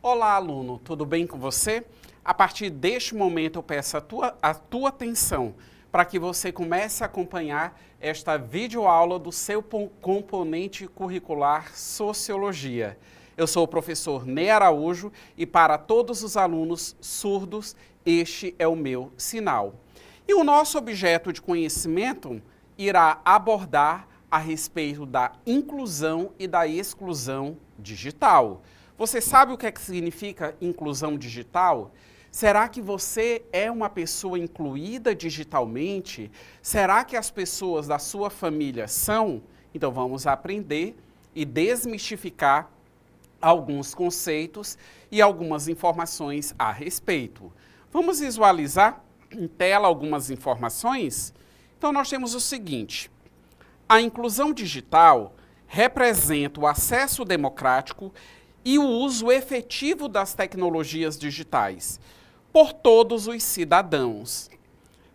Olá, aluno, tudo bem com você? A partir deste momento eu peço a tua atenção para que você comece a acompanhar esta videoaula do seu componente curricular Sociologia. Eu sou o professor Ney Araújo e para todos os alunos surdos, este é o meu sinal. E o nosso objeto de conhecimento irá abordar a respeito da inclusão e da exclusão digital. Você sabe o que significa inclusão digital? Será que você é uma pessoa incluída digitalmente? Será que as pessoas da sua família são? Então vamos aprender e desmistificar alguns conceitos e algumas informações a respeito. Vamos visualizar em tela algumas informações? Então nós temos o seguinte: a inclusão digital representa o acesso democrático e o uso efetivo das tecnologias digitais por todos os cidadãos,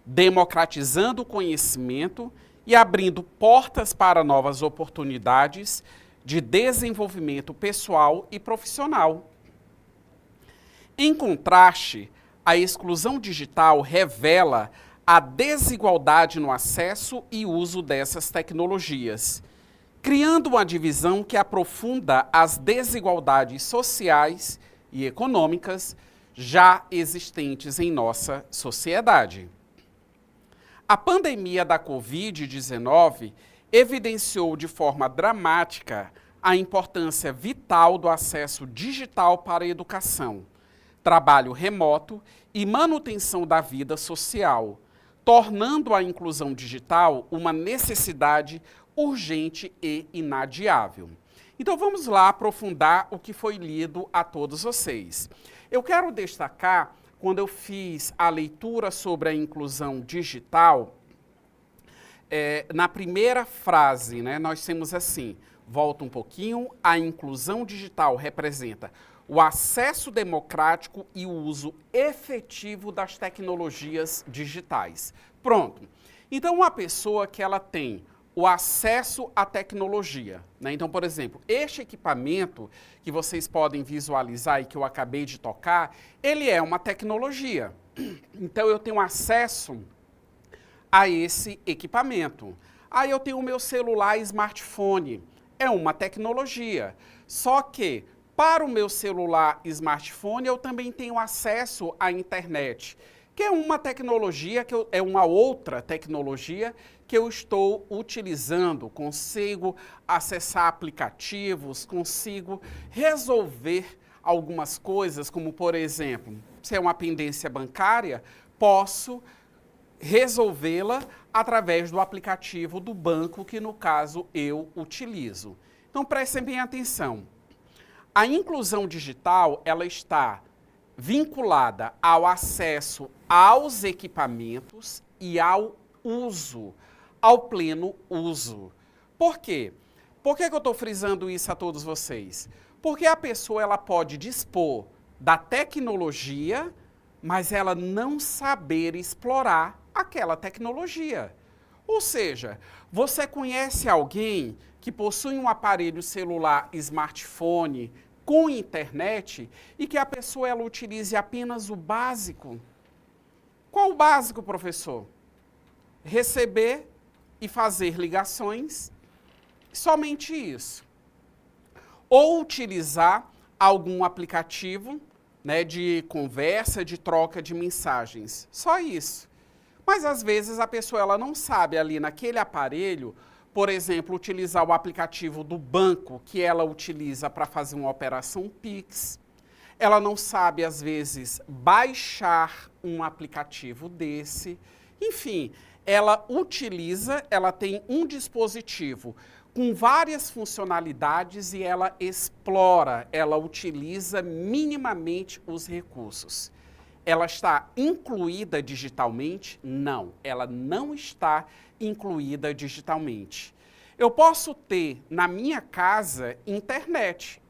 democratizando o conhecimento e abrindo portas para novas oportunidades de desenvolvimento pessoal e profissional. Em contraste, a exclusão digital revela a desigualdade no acesso e uso dessas tecnologias, criando uma divisão que aprofunda as desigualdades sociais e econômicas já existentes em nossa sociedade. A pandemia da Covid-19 evidenciou de forma dramática a importância vital do acesso digital para a educação, trabalho remoto e manutenção da vida social, tornando a inclusão digital uma necessidade urgente e inadiável. Então vamos lá aprofundar o que foi lido a todos vocês. Eu quero destacar, quando eu fiz a leitura sobre a inclusão digital, na primeira frase, nós temos assim, volta um pouquinho, a inclusão digital representa o acesso democrático e o uso efetivo das tecnologias digitais. Pronto. Então, uma pessoa que ela tem o acesso à tecnologia, Então, por exemplo, este equipamento que vocês podem visualizar e que eu acabei de tocar, ele é uma tecnologia. Então, eu tenho acesso a esse equipamento. Aí eu tenho o meu celular smartphone, é uma tecnologia. Só que, para o meu celular smartphone, eu também tenho acesso à internet, que é uma tecnologia, é uma outra tecnologia que eu estou utilizando. Consigo acessar aplicativos, consigo resolver algumas coisas, como, por exemplo, se é uma pendência bancária, posso resolvê-la através do aplicativo do banco que, no caso, eu utilizo. Então, prestem bem atenção. A inclusão digital, ela está vinculada ao acesso aos equipamentos e ao uso, ao pleno uso. Por quê? Por que eu estou frisando isso a todos vocês? Porque a pessoa ela pode dispor da tecnologia, mas ela não saber explorar aquela tecnologia. Ou seja, você conhece alguém que possui um aparelho celular smartphone com internet e que a pessoa ela utilize apenas o básico? Qual o básico, professor? Receber e fazer ligações, somente isso. Ou utilizar algum aplicativo, de conversa, de troca de mensagens, só isso. Mas às vezes a pessoa ela não sabe ali naquele aparelho, por exemplo, utilizar o aplicativo do banco que ela utiliza para fazer uma operação Pix. Ela não sabe, às vezes, baixar um aplicativo desse. Enfim, ela tem um dispositivo com várias funcionalidades e ela explora, ela utiliza minimamente os recursos. Ela está incluída digitalmente? Não, ela não está incluída digitalmente. Eu posso ter na minha casa internet,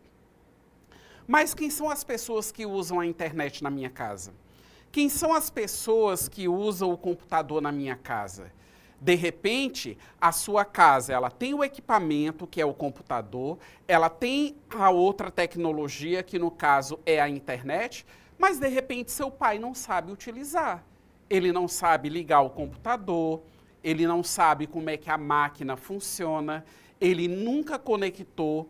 mas quem são as pessoas que usam a internet na minha casa? Quem são as pessoas que usam o computador na minha casa? De repente, a sua casa, ela tem o equipamento, que é o computador, ela tem a outra tecnologia, que no caso é a internet, mas de repente seu pai não sabe utilizar. Ele não sabe ligar o computador, ele não sabe como é que a máquina funciona, ele nunca conectou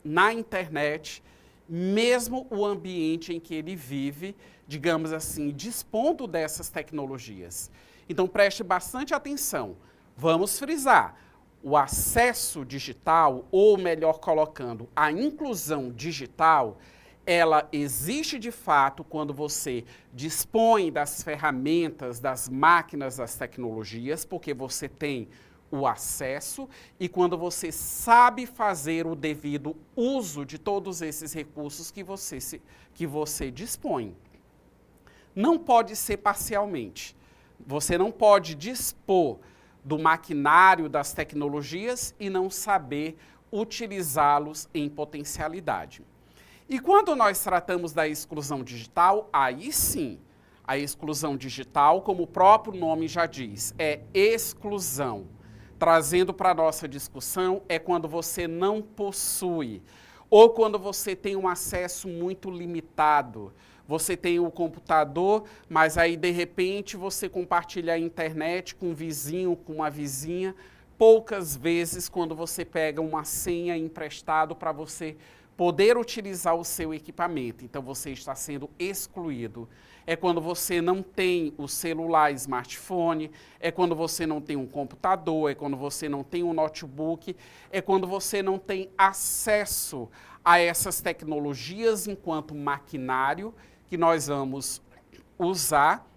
na internet, mesmo o ambiente em que ele vive, digamos assim, dispondo dessas tecnologias. Então, preste bastante atenção. Vamos frisar. O acesso digital, ou melhor colocando, a inclusão digital, ela existe de fato quando você dispõe das ferramentas, das máquinas, das tecnologias, porque você tem o acesso, e quando você sabe fazer o devido uso de todos esses recursos que você dispõe. Não pode ser parcialmente. Você não pode dispor do maquinário, das tecnologias e não saber utilizá-los em potencialidade. E quando nós tratamos da exclusão digital, aí sim, a exclusão digital, como o próprio nome já diz, é exclusão. Trazendo para a nossa discussão, é quando você não possui, ou quando você tem um acesso muito limitado. Você tem o computador, mas aí de repente você compartilha a internet com um vizinho, com uma vizinha, poucas vezes quando você pega uma senha emprestado para você poder utilizar o seu equipamento. Então você está sendo excluído. É quando você não tem o celular, smartphone, é quando você não tem um computador, é quando você não tem um notebook, é quando você não tem acesso a essas tecnologias enquanto maquinário que nós vamos usar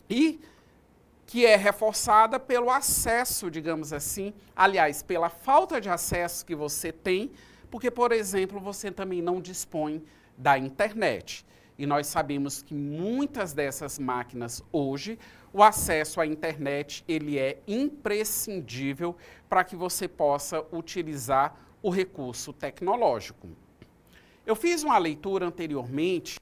e que é reforçada pelo acesso, digamos assim, aliás, pela falta de acesso que você tem, porque, por exemplo, você também não dispõe da internet. E nós sabemos que muitas dessas máquinas hoje, o acesso à internet, ele é imprescindível para que você possa utilizar o recurso tecnológico. Eu fiz uma leitura anteriormente,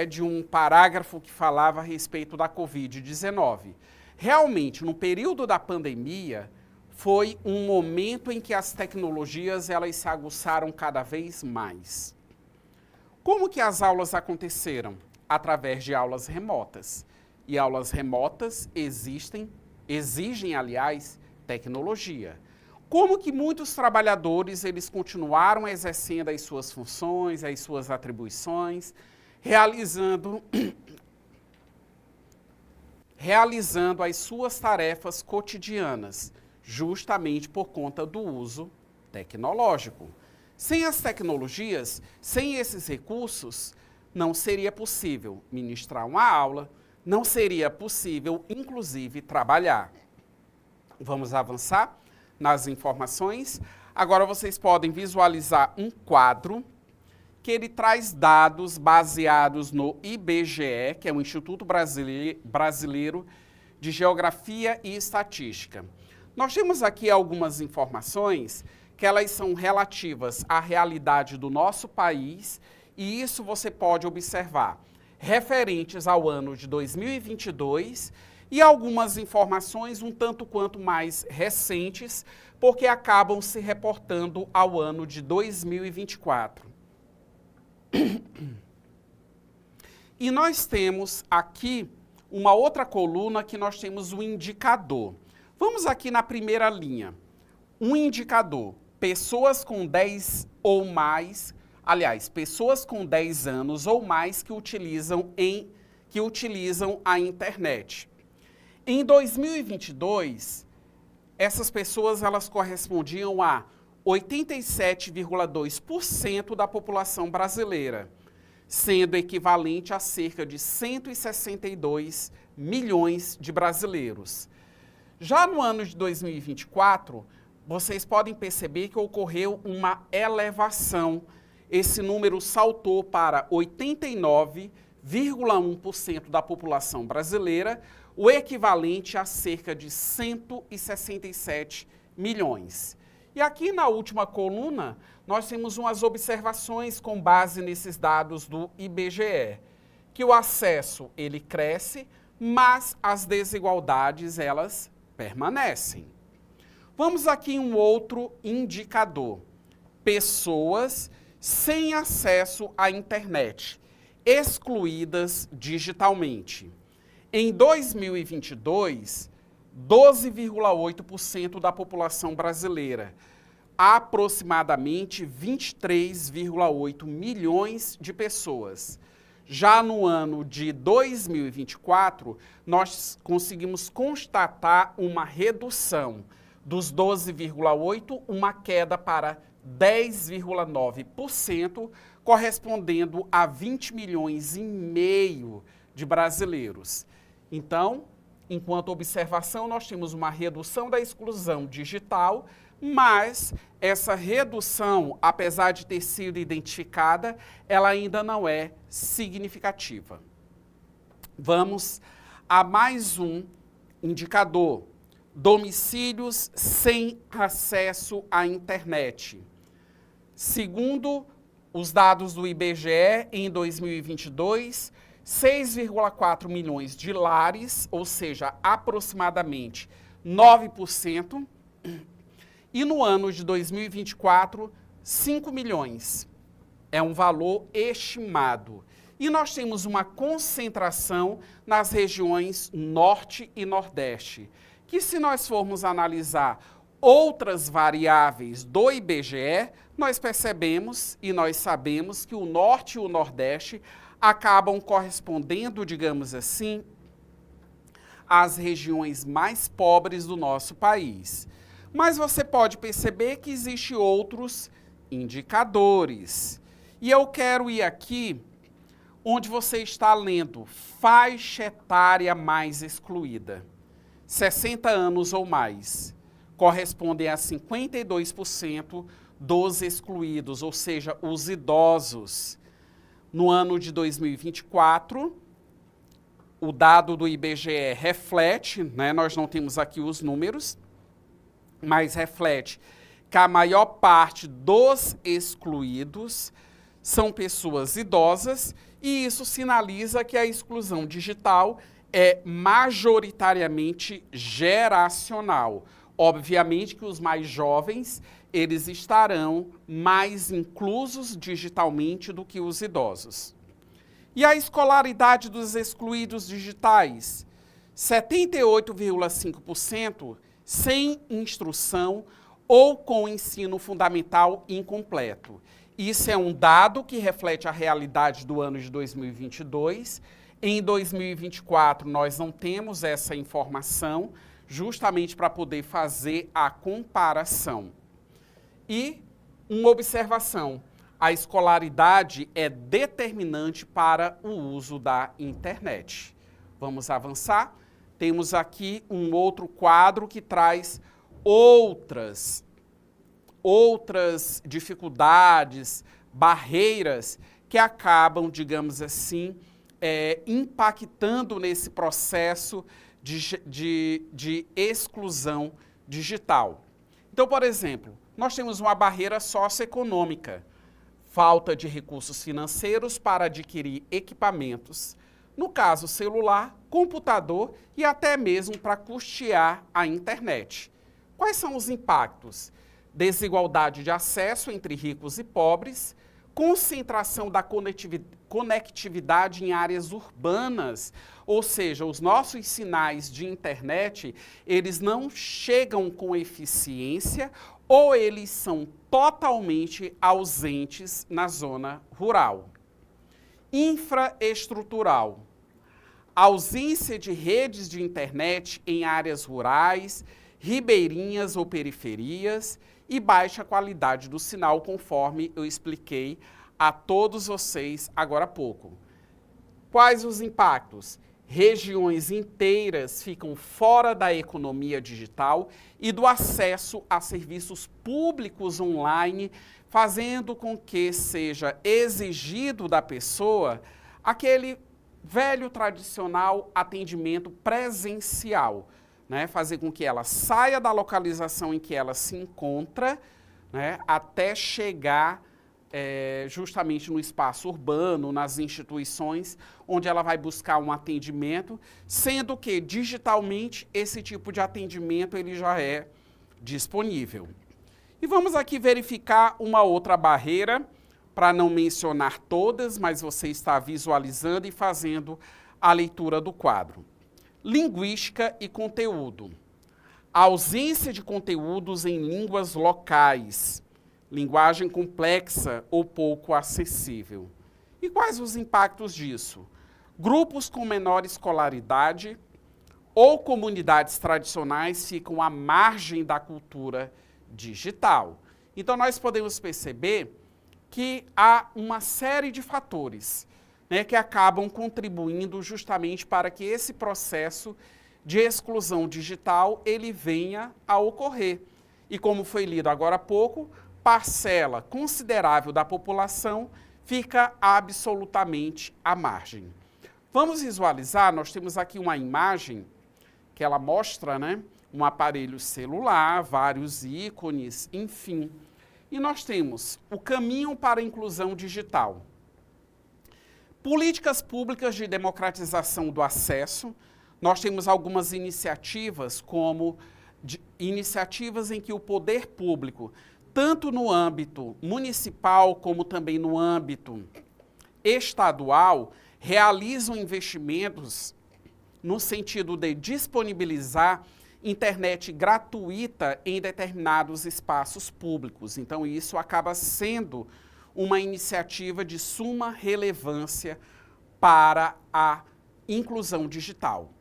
de um parágrafo que falava a respeito da Covid-19. Realmente, no período da pandemia, foi um momento em que as tecnologias elas se aguçaram cada vez mais. Como que as aulas aconteceram? Através de aulas remotas. E aulas remotas exigem, aliás, tecnologia. Como que muitos trabalhadores eles continuaram exercendo as suas funções, as suas atribuições, realizando as suas tarefas cotidianas, justamente por conta do uso tecnológico. Sem as tecnologias, sem esses recursos, não seria possível ministrar uma aula, não seria possível, inclusive, trabalhar. Vamos avançar nas informações. Agora vocês podem visualizar um quadro que ele traz dados baseados no IBGE, que é o Instituto Brasileiro de Geografia e Estatística. Nós temos aqui algumas informações que elas são relativas à realidade do nosso país, e isso você pode observar, referentes ao ano de 2022, e algumas informações um tanto quanto mais recentes, porque acabam se reportando ao ano de 2024. E nós temos aqui uma outra coluna que nós temos o indicador. Vamos aqui na primeira linha. Um indicador, pessoas com 10 ou mais, aliás, pessoas com 10 anos ou mais que utilizam a internet. Em 2022, essas pessoas elas correspondiam a 87,2% da população brasileira, sendo equivalente a cerca de 162 milhões de brasileiros. Já no ano de 2024, vocês podem perceber que ocorreu uma elevação. Esse número saltou para 89,1% da população brasileira, o equivalente a cerca de 167 milhões. E aqui na última coluna, nós temos umas observações com base nesses dados do IBGE, que o acesso ele cresce, mas as desigualdades elas permanecem. Vamos aqui em um outro indicador. Pessoas sem acesso à internet, excluídas digitalmente. Em 2022, 12,8% da população brasileira, aproximadamente 23,8 milhões de pessoas. Já no ano de 2024, nós conseguimos constatar uma redução dos 12,8%, uma queda para 10,9%, correspondendo a 20 milhões e meio de brasileiros. Então, enquanto observação, nós temos uma redução da exclusão digital, mas essa redução, apesar de ter sido identificada, ela ainda não é significativa. Vamos a mais um indicador: domicílios sem acesso à internet. Segundo os dados do IBGE, em 2022, 6,4 milhões de lares, ou seja, aproximadamente 9%, e no ano de 2024, 5 milhões. É um valor estimado. E nós temos uma concentração nas regiões Norte e Nordeste, que se nós formos analisar outras variáveis do IBGE, nós percebemos e nós sabemos que o Norte e o Nordeste acabam correspondendo, digamos assim, às regiões mais pobres do nosso país. Mas você pode perceber que existem outros indicadores. E eu quero ir aqui onde você está lendo faixa etária mais excluída. 60 anos ou mais correspondem a 52% dos excluídos, ou seja, os idosos. No ano de 2024, o dado do IBGE reflete, nós não temos aqui os números, mas reflete que a maior parte dos excluídos são pessoas idosas, e isso sinaliza que a exclusão digital é majoritariamente geracional. Obviamente que os mais jovens, eles estarão mais inclusos digitalmente do que os idosos. E a escolaridade dos excluídos digitais? 78,5% sem instrução ou com ensino fundamental incompleto. Isso é um dado que reflete a realidade do ano de 2022. Em 2024, nós não temos essa informação, justamente para poder fazer a comparação. E uma observação: a escolaridade é determinante para o uso da internet. Vamos avançar? Temos aqui um outro quadro que traz outras dificuldades, barreiras que acabam, digamos assim, impactando nesse processo de exclusão digital. Então, por exemplo, nós temos uma barreira socioeconômica, falta de recursos financeiros para adquirir equipamentos, no caso celular, computador e até mesmo para custear a internet. Quais são os impactos? Desigualdade de acesso entre ricos e pobres, concentração da conectividade em áreas urbanas, ou seja, os nossos sinais de internet, eles não chegam com eficiência ou eles são totalmente ausentes na zona rural. Infraestrutural. Ausência de redes de internet em áreas rurais, ribeirinhas ou periferias e baixa qualidade do sinal, conforme eu expliquei a todos vocês agora há pouco. Quais os impactos? Regiões inteiras ficam fora da economia digital e do acesso a serviços públicos online, fazendo com que seja exigido da pessoa aquele velho tradicional atendimento presencial, fazer com que ela saia da localização em que ela se encontra, até chegar justamente no espaço urbano, nas instituições, onde ela vai buscar um atendimento, sendo que digitalmente esse tipo de atendimento ele já é disponível. E vamos aqui verificar uma outra barreira, para não mencionar todas, mas você está visualizando e fazendo a leitura do quadro. Linguística e conteúdo. A ausência de conteúdos em línguas locais, linguagem complexa ou pouco acessível. E quais os impactos disso? Grupos com menor escolaridade ou comunidades tradicionais ficam à margem da cultura digital. Então, nós podemos perceber que há uma série de fatores, né, que acabam contribuindo justamente para que esse processo de exclusão digital ele venha a ocorrer. E como foi lido agora há pouco, parcela considerável da população fica absolutamente à margem. Vamos visualizar, nós temos aqui uma imagem que ela mostra, né, um aparelho celular, vários ícones, enfim. E nós temos o caminho para a inclusão digital. Políticas públicas de democratização do acesso. Nós temos algumas iniciativas, como iniciativas em que o poder público, tanto no âmbito municipal como também no âmbito estadual, realizam investimentos no sentido de disponibilizar internet gratuita em determinados espaços públicos. Então, isso acaba sendo uma iniciativa de suma relevância para a inclusão digital.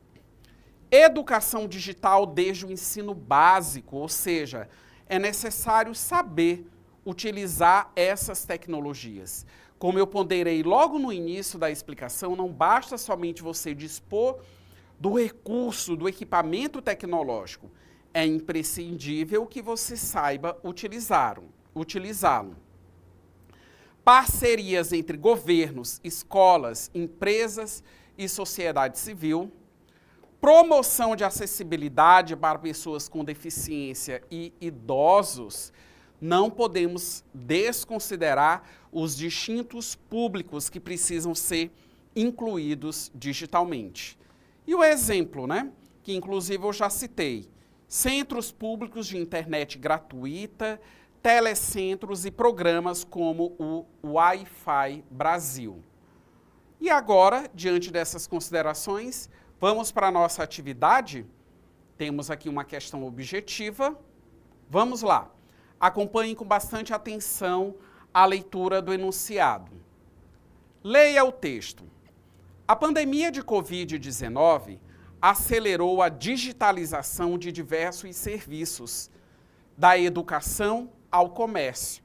Educação digital desde o ensino básico, ou seja, é necessário saber utilizar essas tecnologias. Como eu ponderei logo no início da explicação, não basta somente você dispor do recurso, do equipamento tecnológico. É imprescindível que você saiba utilizá-lo. Parcerias entre governos, escolas, empresas e sociedade civil. Promoção de acessibilidade para pessoas com deficiência e idosos. Não podemos desconsiderar os distintos públicos que precisam ser incluídos digitalmente. E o exemplo, né, que inclusive eu já citei, centros públicos de internet gratuita, telecentros e programas como o Wi-Fi Brasil. E agora, diante dessas considerações, vamos para a nossa atividade. Temos aqui uma questão objetiva. Vamos lá. Acompanhem com bastante atenção a leitura do enunciado. Leia o texto. A pandemia de Covid-19 acelerou a digitalização de diversos serviços, da educação ao comércio.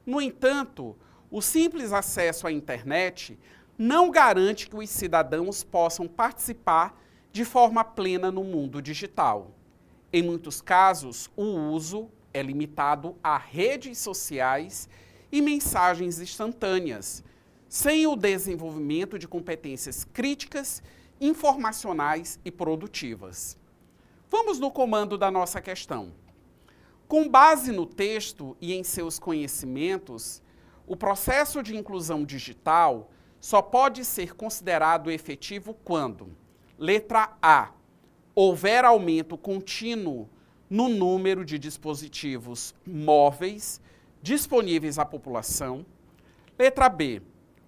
No entanto, o simples acesso à internet não garante que os cidadãos possam participar de forma plena no mundo digital. Em muitos casos, o uso é limitado a redes sociais e mensagens instantâneas, sem o desenvolvimento de competências críticas, informacionais e produtivas. Vamos no comando da nossa questão. Com base no texto e em seus conhecimentos, o processo de inclusão digital só pode ser considerado efetivo quando, letra A, houver aumento contínuo no número de dispositivos móveis disponíveis à população. Letra B,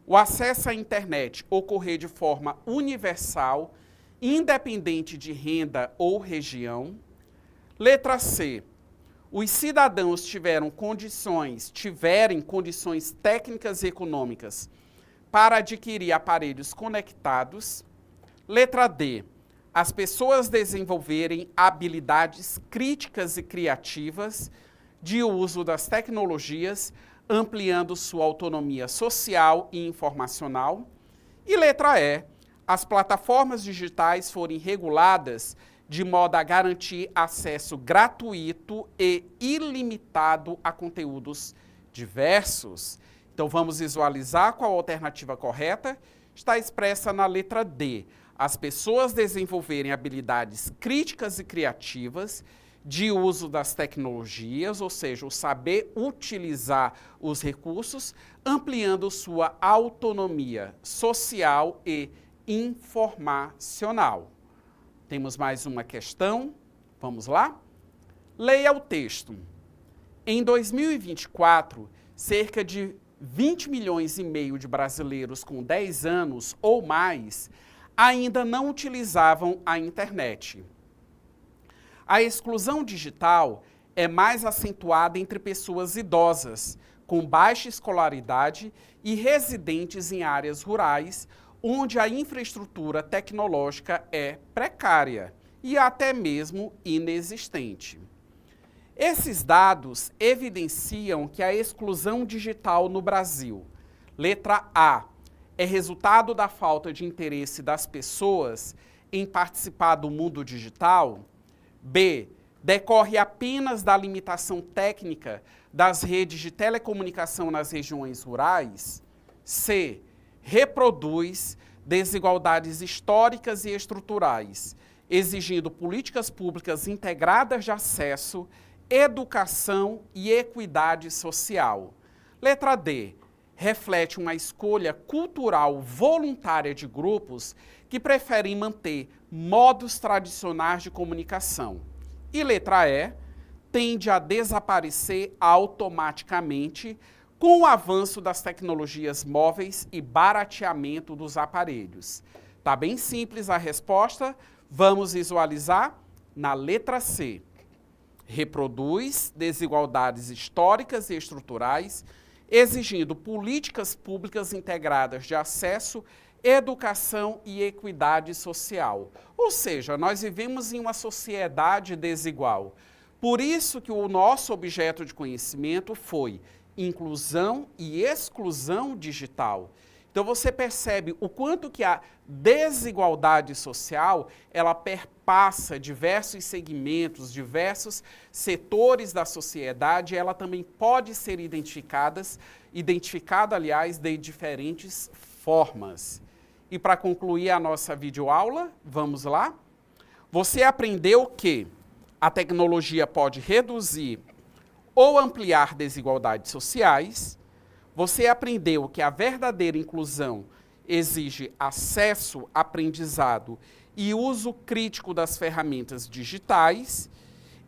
o acesso à internet ocorrer de forma universal, independente de renda ou região. Letra C, os cidadãos tiverem condições técnicas e econômicas para adquirir aparelhos conectados. Letra D, as pessoas desenvolverem habilidades críticas e criativas de uso das tecnologias, ampliando sua autonomia social e informacional. E letra E, as plataformas digitais forem reguladas de modo a garantir acesso gratuito e ilimitado a conteúdos diversos. Então vamos visualizar qual a alternativa correta. Está expressa na letra D. As pessoas desenvolverem habilidades críticas e criativas de uso das tecnologias, ou seja, o saber utilizar os recursos, ampliando sua autonomia social e informacional. Temos mais uma questão, vamos lá? Leia o texto. Em 2024, cerca de 20 milhões e meio de brasileiros com 10 anos ou mais ainda não utilizavam a internet. A exclusão digital é mais acentuada entre pessoas idosas, com baixa escolaridade e residentes em áreas rurais, onde a infraestrutura tecnológica é precária e até mesmo inexistente. Esses dados evidenciam que a exclusão digital no Brasil, letra A, é resultado da falta de interesse das pessoas em participar do mundo digital. B, decorre apenas da limitação técnica das redes de telecomunicação nas regiões rurais. C, reproduz desigualdades históricas e estruturais, exigindo políticas públicas integradas de acesso, educação e equidade social. Letra D, reflete uma escolha cultural voluntária de grupos que preferem manter modos tradicionais de comunicação. E letra E, tende a desaparecer automaticamente com o avanço das tecnologias móveis e barateamento dos aparelhos. Tá bem simples a resposta, vamos visualizar na letra C. Reproduz desigualdades históricas e estruturais, exigindo políticas públicas integradas de acesso, educação e equidade social. Ou seja, nós vivemos em uma sociedade desigual. Por isso que o nosso objeto de conhecimento foi inclusão e exclusão digital. Então você percebe o quanto que a desigualdade social, ela perpassa diversos segmentos, diversos setores da sociedade, ela também pode ser identificada, aliás, de diferentes formas. E para concluir a nossa videoaula, vamos lá? Você aprendeu que a tecnologia pode reduzir ou ampliar desigualdades sociais. Você aprendeu que a verdadeira inclusão exige acesso, aprendizado e uso crítico das ferramentas digitais.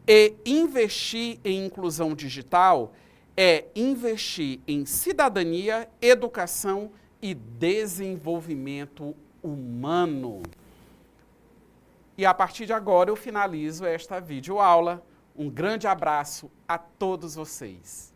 E investir em inclusão digital é investir em cidadania, educação e desenvolvimento humano. E a partir de agora eu finalizo esta videoaula. Um grande abraço a todos vocês.